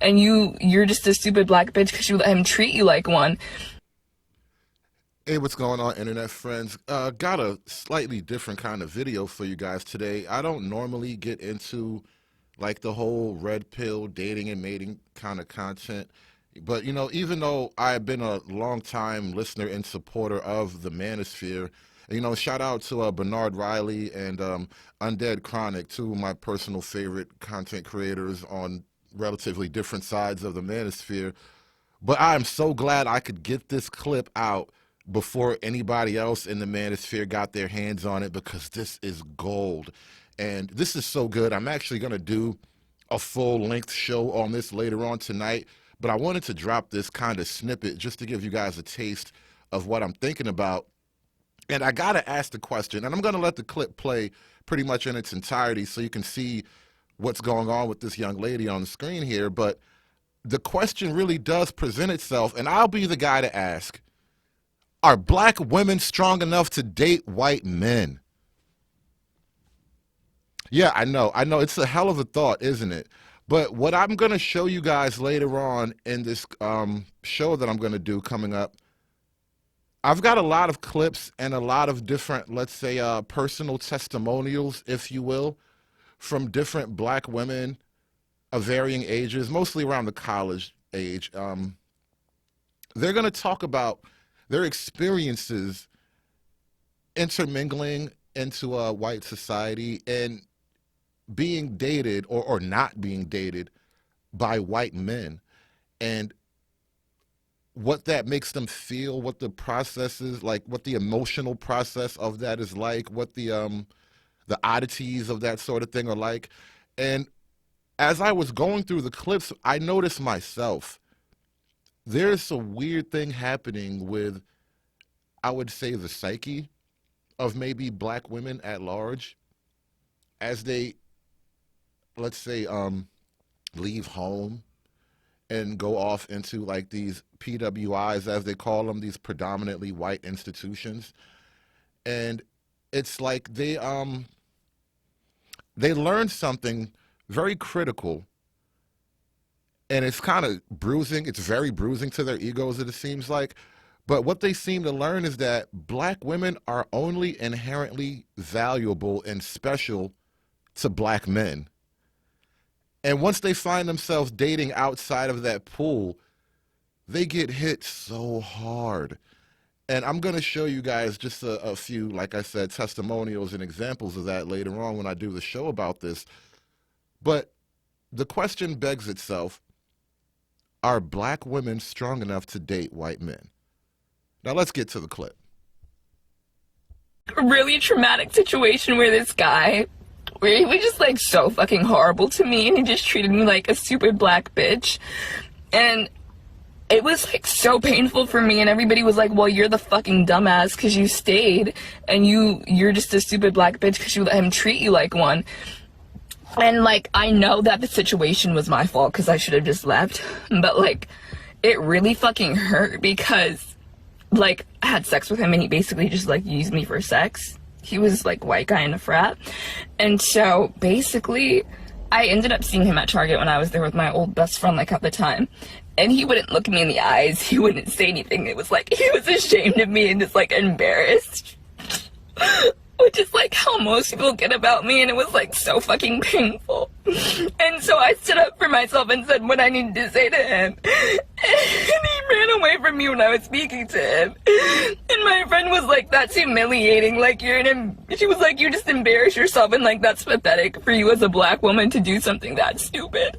and you're just a stupid black bitch because you let him treat you like one. Hey, what's going on, internet friends? Got a slightly different kind of video for you guys today. I don't normally get into like the whole red pill dating and mating kind of content, but even though I've been a long time listener and supporter of the manosphere, shout out to Bernard Riley and Undead Chronic, two of my personal favorite content creators on relatively different sides of the manosphere. But I'm so glad I could get this clip out before anybody else in the manosphere got their hands on it, because this is gold. And this is so good. I'm actually going to do a full-length show on this later on tonight, but I wanted to drop this kind of snippet just to give you guys a taste of what I'm thinking about. And I got to ask the question, and I'm going to let the clip play pretty much in its entirety so you can see what's going on with this young lady on the screen here. But the question really does present itself, and I'll be the guy to ask: are black women strong enough to date white men? Yeah, I know. It's a hell of a thought, isn't it? But what I'm going to show you guys later on in this show that I'm going to do coming up, I've got a lot of clips and a lot of different, let's say, personal testimonials, if you will, from different black women of varying ages, mostly around the college age. They're going to talk about their experiences intermingling into a white society and being dated or not being dated by white men, and what that makes them feel, what the process is like, what the emotional process of that is like, what the oddities of that sort of thing are like. And as I was going through the clips, I noticed myself, there's a weird thing happening with, I would say, the psyche of maybe black women at large as they, let's say, leave home and go off into like these PWIs, as they call them, these predominantly white institutions. And it's like they learn something very critical, and it's kind of bruising. It's very bruising to their egos, it seems like. But what they seem to learn is that black women are only inherently valuable and special to black men. And once they find themselves dating outside of that pool, they get hit so hard. And I'm going to show you guys just a few, like I said, testimonials and examples of that later on when I do the show about this. But the question begs itself: are black women strong enough to date white men? Now let's get to the clip. A really traumatic situation where this guy, where he was just like so fucking horrible to me, and he just treated me like a stupid black bitch. And it was like so painful for me, and everybody was like, well, you're the fucking dumbass because you stayed, and you're just a stupid black bitch because you let him treat you like one. And like, I know that the situation was my fault because I should have just left, but like, it really fucking hurt because like, I had sex with him and he basically just like used me for sex. He was like white guy in a frat. And so basically I ended up seeing him at Target when I was there with my old best friend like at the time. And he wouldn't look me in the eyes. He wouldn't say anything. It was like he was ashamed of me and just like embarrassed. Which is like how most people get about me, and it was like so fucking painful. And so I stood up for myself and said what I needed to say to him. And he ran away from me when I was speaking to him. And my friend was like, that's humiliating. Like, she was like, you just embarrass yourself, and like, that's pathetic for you as a black woman to do something that stupid.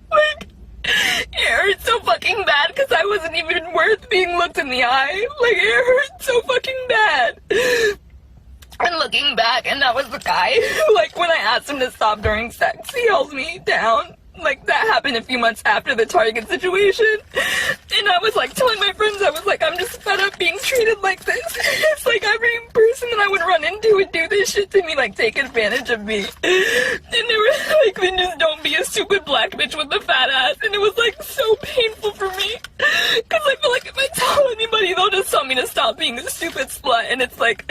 Like, it hurt so fucking bad because I wasn't even worth being looked in the eye. Like, it hurt so fucking bad. And looking back, and that was the guy who, like, when I asked him to stop during sex, he held me down. Like, that happened a few months after the Target situation. And I was like telling my friends, I was like, I'm just fed up being treated like this. It's like every person that I would run into would do this shit to me, like take advantage of me. And they were like, then just don't be a stupid black bitch with a fat ass. And it was like so painful for me. Cause I feel like if I tell anybody, they'll just tell me to stop being a stupid slut. And it's like,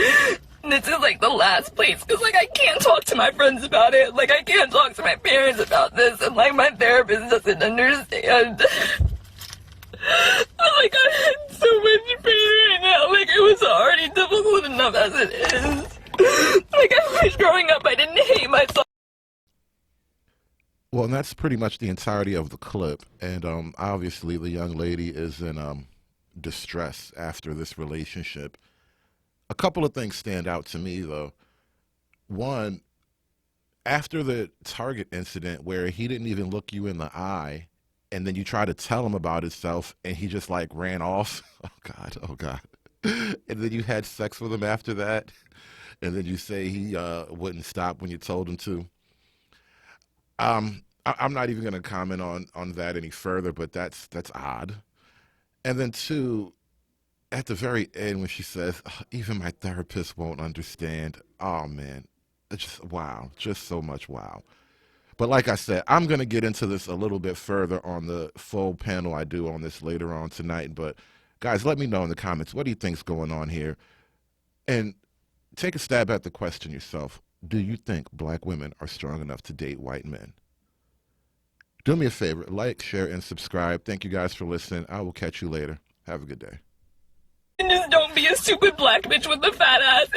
this is like the last place because like I can't talk to my friends about it, like I can't talk to my parents about this, and like my therapist doesn't understand. Like I'm in so much pain right now. Like it was already difficult enough as it is. Like I wish growing up I didn't hate myself. Well, and that's pretty much the entirety of the clip. And obviously, the young lady is in distress after this relationship. A couple of things stand out to me, though. One, after the Target incident where he didn't even look you in the eye, and then you try to tell him about himself, and he just like ran off. Oh God, oh God. And then you had sex with him after that, and then you say he wouldn't stop when you told him to. I'm not even going to comment on that any further, but that's odd. And then two, at the very end when she says, "Ugh, even my therapist won't understand." Oh man, it's just wow, just so much wow. But like I said, I'm going to get into this a little bit further on the full panel I do on this later on tonight. But guys, let me know in the comments, what do you think's going on here? And take a stab at the question yourself. Do you think black women are strong enough to date white men? Do me a favor, like, share, and subscribe. Thank you guys for listening. I will catch you later. Have a good day. And just don't be a stupid black bitch with a fat ass.